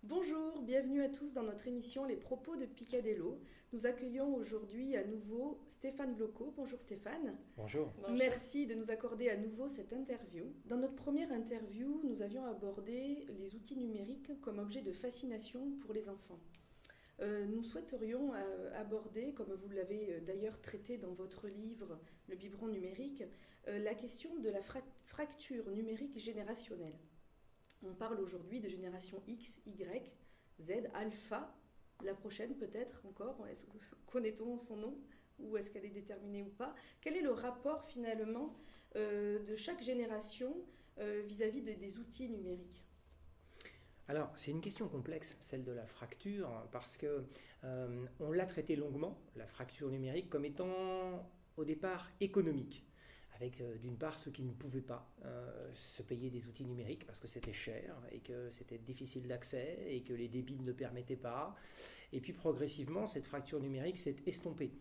Bonjour, bienvenue à tous dans notre émission Les propos de Picadelo. Nous accueillons aujourd'hui à nouveau Stéphane Bloco. Bonjour Stéphane. Bonjour. Bonjour. Merci de nous accorder à nouveau cette interview. Dans notre première interview, nous avions abordé les outils numériques comme objet de fascination pour les enfants. Nous souhaiterions aborder, comme vous l'avez d'ailleurs traité dans votre livre Le biberon numérique, la question de la fracture numérique générationnelle. On parle aujourd'hui de génération X, Y, Z, Alpha, la prochaine peut-être encore. Connaît-on son nom ou est-ce qu'elle est déterminée ou pas? Quel est le rapport finalement de chaque génération vis-à-vis des outils numériques? Alors, c'est une question complexe, celle de la fracture, parce que on l'a traité longuement, la fracture numérique, comme étant au départ économique. Avec d'une part ceux qui ne pouvaient pas se payer des outils numériques parce que c'était cher et que c'était difficile d'accès et que les débits ne le permettaient pas. Et puis progressivement, cette fracture numérique s'est estompée,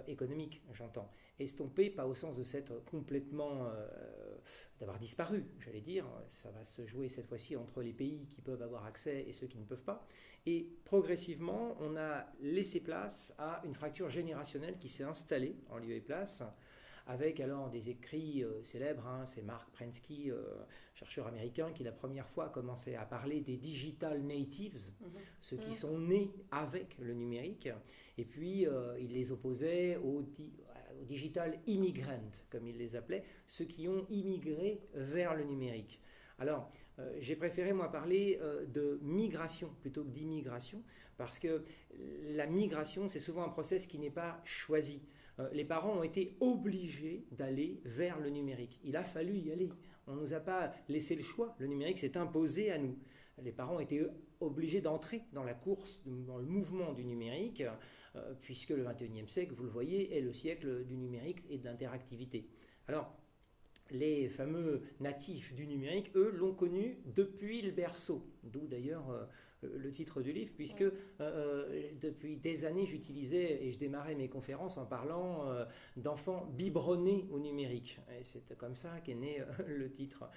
économique j'entends. Estompée, pas au sens de s'être complètement, d'avoir disparu, j'allais dire. Ça va se jouer cette fois-ci entre les pays qui peuvent avoir accès et ceux qui ne peuvent pas. Et progressivement, on a laissé place à une fracture générationnelle qui s'est installée en lieu et place, avec alors des écrits célèbres, c'est Mark Prensky, chercheur américain, qui la première fois a commencé à parler des digital natives, ceux qui sont nés avec le numérique, et puis il les opposait aux digital immigrants, comme il les appelait, ceux qui ont immigré vers le numérique. Alors, j'ai préféré, moi, parler de migration plutôt que d'immigration, parce que la migration, c'est souvent un process qui n'est pas choisi. Les parents ont été obligés d'aller vers le numérique. Il a fallu y aller. On ne nous a pas laissé le choix. Le numérique s'est imposé à nous. Les parents ont été obligés d'entrer dans la course, dans le mouvement du numérique, puisque le XXIe siècle, vous le voyez, est le siècle du numérique et de l'interactivité. Alors, les fameux natifs du numérique, eux, l'ont connu depuis le berceau, d'où d'ailleurs le titre du livre, puisque depuis des années, j'utilisais et je démarrais mes conférences en parlant d'enfants biberonnés au numérique. Et c'est comme ça qu'est né le titre.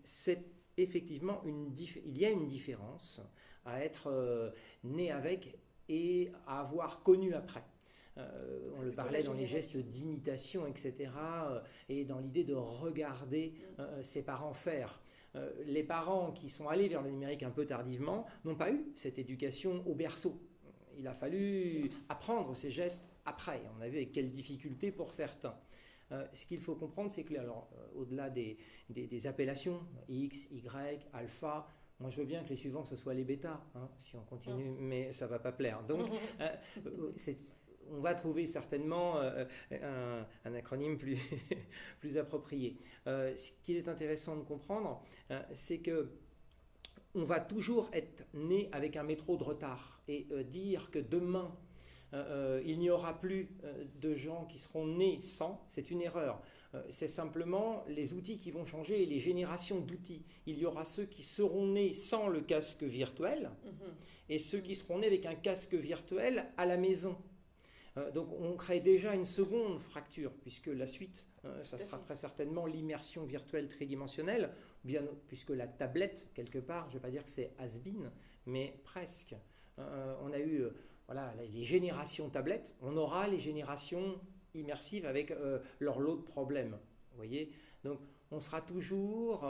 C'est effectivement il y a une différence à être né avec et à avoir connu après. On le parlait dans les gestes d'imitation, etc., et dans l'idée de regarder ses parents faire. Les parents qui sont allés vers le numérique un peu tardivement n'ont pas eu cette éducation au berceau. Il a fallu apprendre ces gestes après. On a vu avec quelles difficultés pour certains. Ce qu'il faut comprendre, c'est que au-delà des appellations X, Y, alpha, moi, je veux bien que les suivants, ce soient les bêta, si on continue, mais ça ne va pas plaire. Donc, on va trouver certainement un acronyme plus approprié. Ce qu'il est intéressant de comprendre, c'est que on va toujours être né avec un métro de retard. Et dire que demain, il n'y aura plus de gens qui seront nés sans, c'est une erreur. C'est simplement les outils qui vont changer et les générations d'outils. Il y aura ceux qui seront nés sans le casque virtuel et ceux qui seront nés avec un casque virtuel à la maison. Donc on crée déjà une seconde fracture, puisque la suite, ça sera très certainement l'immersion virtuelle tridimensionnelle, bien, puisque la tablette, quelque part, je ne vais pas dire que c'est has-been, mais presque. On a eu les générations tablettes, on aura les générations immersives avec leur lot de problèmes. Vous voyez, donc on sera toujours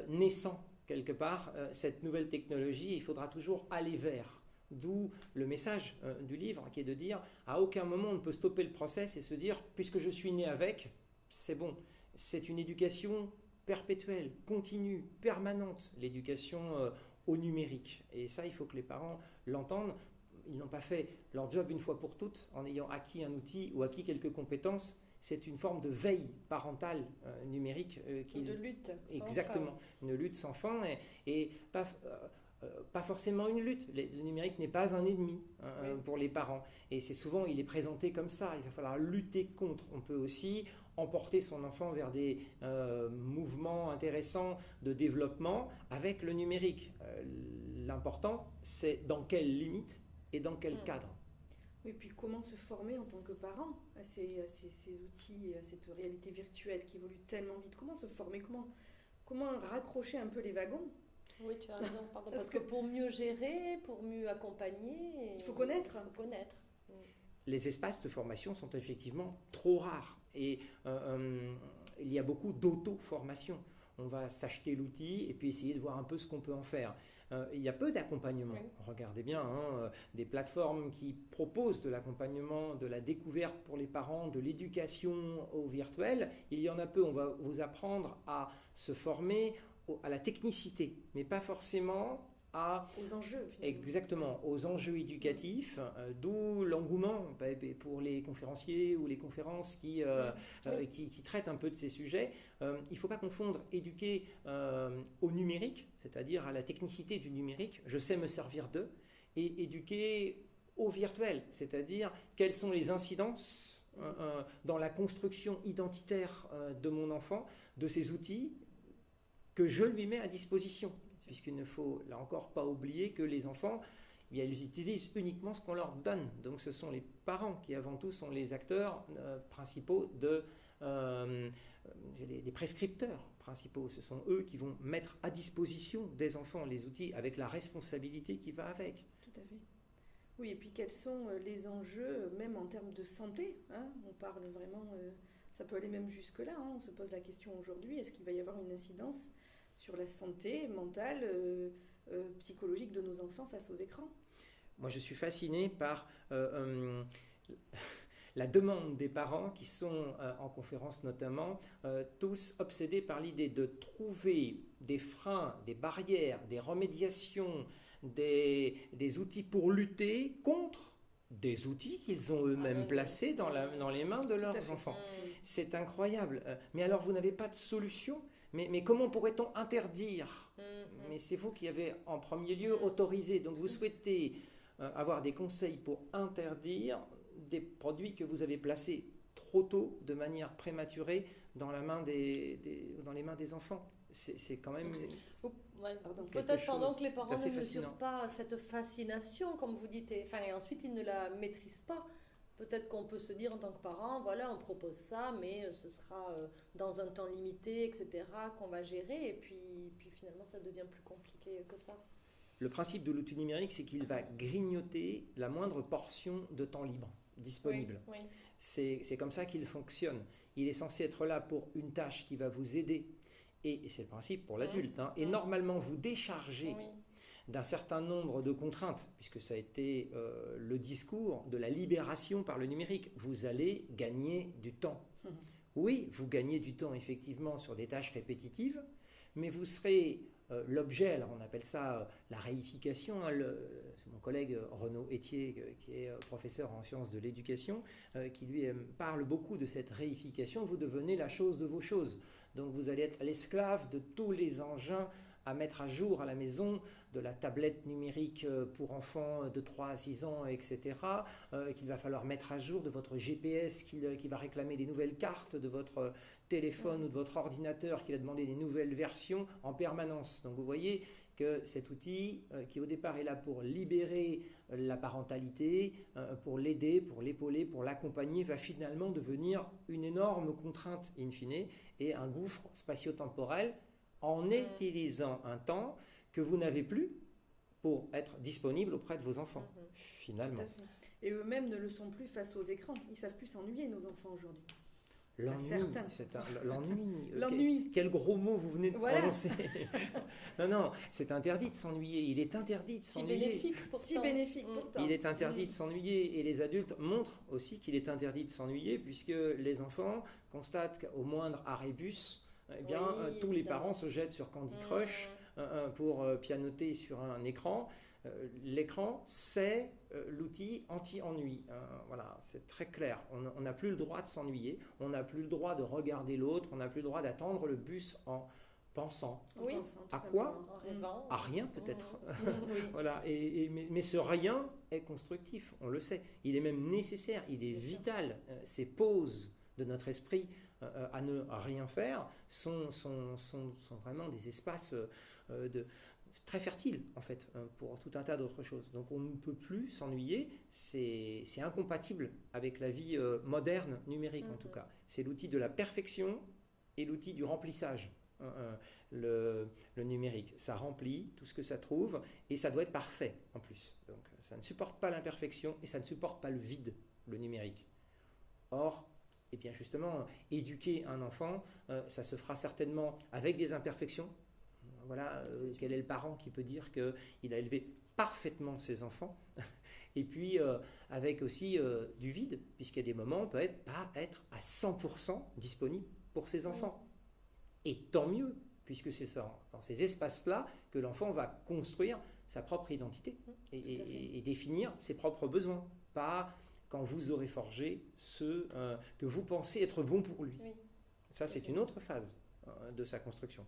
naissant, quelque part, cette nouvelle technologie, il faudra toujours aller vers. D'où le message du livre qui est de dire à aucun moment on ne peut stopper le process et se dire puisque je suis né avec, c'est bon. C'est une éducation perpétuelle, continue, permanente, l'éducation au numérique. Et ça, il faut que les parents l'entendent. Ils n'ont pas fait leur job une fois pour toutes en ayant acquis un outil ou acquis quelques compétences. C'est une forme de veille parentale numérique. De lutte sans exactement, fin. Une lutte sans fin et pas forcément une lutte. Le numérique n'est pas un ennemi pour les parents. Et c'est souvent, il est présenté comme ça. Il va falloir lutter contre. On peut aussi emporter son enfant vers des mouvements intéressants de développement avec le numérique. L'important, c'est dans quelles limites et dans quel cadre. Oui, puis comment se former en tant que parent à ces outils, à cette réalité virtuelle qui évolue tellement vite? Comment se former? Comment raccrocher un peu les wagons? Oui, tu as raison, pardon. Parce que pour mieux gérer, pour mieux accompagner, il faut connaître. Les espaces de formation sont effectivement trop rares et il y a beaucoup d'auto-formation. On va s'acheter l'outil et puis essayer de voir un peu ce qu'on peut en faire. Il y a peu d'accompagnement. Oui. Regardez bien, des plateformes qui proposent de l'accompagnement, de la découverte pour les parents, de l'éducation au virtuel. Il y en a peu. On va vous apprendre à se former à la technicité, mais pas forcément aux enjeux. Finalement. Exactement, aux enjeux éducatifs, d'où l'engouement pour les conférenciers ou les conférences qui traitent un peu de ces sujets. Il ne faut pas confondre éduquer au numérique, c'est-à-dire à la technicité du numérique, je sais me servir d'eux, et éduquer au virtuel, c'est-à-dire quelles sont les incidences dans la construction identitaire de mon enfant, de ces outils que je lui mets à disposition. Puisqu'il ne faut, là encore, pas oublier que les enfants, ils utilisent uniquement ce qu'on leur donne. Donc ce sont les parents qui, avant tout, sont les acteurs principaux, les prescripteurs principaux. Ce sont eux qui vont mettre à disposition des enfants les outils avec la responsabilité qui va avec. Tout à fait. Oui, et puis quels sont les enjeux, même en termes de santé, on parle vraiment, ça peut aller même jusque-là, on se pose la question aujourd'hui, est-ce qu'il va y avoir une incidence sur la santé mentale, psychologique de nos enfants face aux écrans? Moi, je suis fasciné par la demande des parents qui sont en conférence notamment, tous obsédés par l'idée de trouver des freins, des barrières, des remédiations, des outils pour lutter contre des outils qu'ils ont eux-mêmes placés dans les mains de leurs enfants. C'est incroyable. Mais alors, vous n'avez pas de solution ? Mais comment pourrait-on interdire? Mais c'est vous qui avez en premier lieu autorisé. Donc vous souhaitez avoir des conseils pour interdire des produits que vous avez placés trop tôt, de manière prématurée, dans les mains des enfants. C'est quand même... Peut-être pendant que les parents ne mesurent pas cette fascination, comme vous dites, et ensuite ils ne la maîtrisent pas. Peut-être qu'on peut se dire en tant que parent, voilà, on propose ça, mais ce sera dans un temps limité, etc., qu'on va gérer. Et puis finalement, ça devient plus compliqué que ça. Le principe de l'outil numérique, c'est qu'il va grignoter la moindre portion de temps libre disponible. Oui. C'est comme ça qu'il fonctionne. Il est censé être là pour une tâche qui va vous aider. Et c'est le principe pour l'adulte. Et normalement, vous déchargez d'un certain nombre de contraintes, puisque ça a été le discours de la libération par le numérique. Vous allez gagner du temps. Oui, vous gagnez du temps effectivement sur des tâches répétitives, mais vous serez l'objet, alors on appelle ça la réification, c'est mon collègue Renaud Etier, qui est professeur en sciences de l'éducation, qui lui parle beaucoup de cette réification. Vous devenez la chose de vos choses. Donc vous allez être l'esclave de tous les engins à mettre à jour à la maison, de la tablette numérique pour enfants de 3 à 6 ans, etc., qu'il va falloir mettre à jour, de votre GPS qui va réclamer des nouvelles cartes, de votre téléphone ou de votre ordinateur qui va demander des nouvelles versions en permanence. Donc vous voyez que cet outil, qui au départ est là pour libérer la parentalité, pour l'aider, pour l'épauler, pour l'accompagner, va finalement devenir une énorme contrainte in fine et un gouffre spatio-temporel en utilisant un temps que vous n'avez plus pour être disponible auprès de vos enfants, finalement. Et eux-mêmes ne le sont plus face aux écrans. Ils ne savent plus s'ennuyer, nos enfants, aujourd'hui. L'ennui. Quel gros mot vous venez de prononcer. Non, c'est interdit de s'ennuyer. Il est interdit de s'ennuyer. Si bénéfique pourtant. Il est interdit de s'ennuyer. Et les adultes montrent aussi qu'il est interdit de s'ennuyer, puisque les enfants constatent qu'au moindre arrêbus, tous les parents se jettent sur Candy Crush pour pianoter sur un écran. L'écran, c'est l'outil anti-ennui. Voilà, c'est très clair. On n'a plus le droit de s'ennuyer, on n'a plus le droit de regarder l'autre, on n'a plus le droit d'attendre le bus en pensant. À quoi? En rêvant. À rien peut-être. Voilà. Mais ce rien est constructif, on le sait. Il est même nécessaire, il est vital. Ces pauses de notre esprit à ne rien faire sont vraiment des espaces très fertiles en fait pour tout un tas d'autres choses. Donc on ne peut plus s'ennuyer, c'est incompatible avec la vie moderne numérique en tout cas. C'est l'outil de la perfection et l'outil du remplissage le numérique. Ça remplit tout ce que ça trouve et ça doit être parfait en plus. Donc ça ne supporte pas l'imperfection et ça ne supporte pas le vide, le numérique. Or, eh bien justement, éduquer un enfant, ça se fera certainement avec des imperfections. Voilà, quel est le parent qui peut dire qu'il a élevé parfaitement ses enfants et puis avec aussi du vide, puisqu'il y a des moments où on ne peut pas être à 100% disponible pour ses enfants. Et tant mieux, puisque c'est ça, dans ces espaces-là que l'enfant va construire sa propre identité et définir ses propres besoins, pas quand vous aurez forgé ce que vous pensez être bon pour lui. Oui. Ça, c'est une autre phase de sa construction.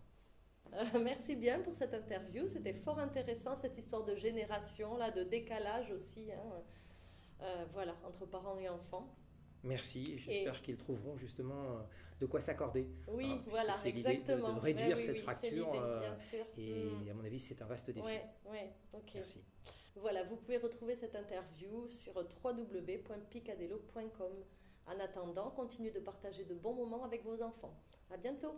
Merci bien pour cette interview. C'était fort intéressant, cette histoire de génération, là, de décalage aussi, voilà, entre parents et enfants. Merci, j'espère qu'ils trouveront justement de quoi s'accorder. Oui, voilà, c'est exactement. L'idée de réduire cette fracture. Bien sûr. Et à mon avis, c'est un vaste défi. Oui, ok. Merci. Voilà, vous pouvez retrouver cette interview sur www.picadelo.com. En attendant, continuez de partager de bons moments avec vos enfants. À bientôt.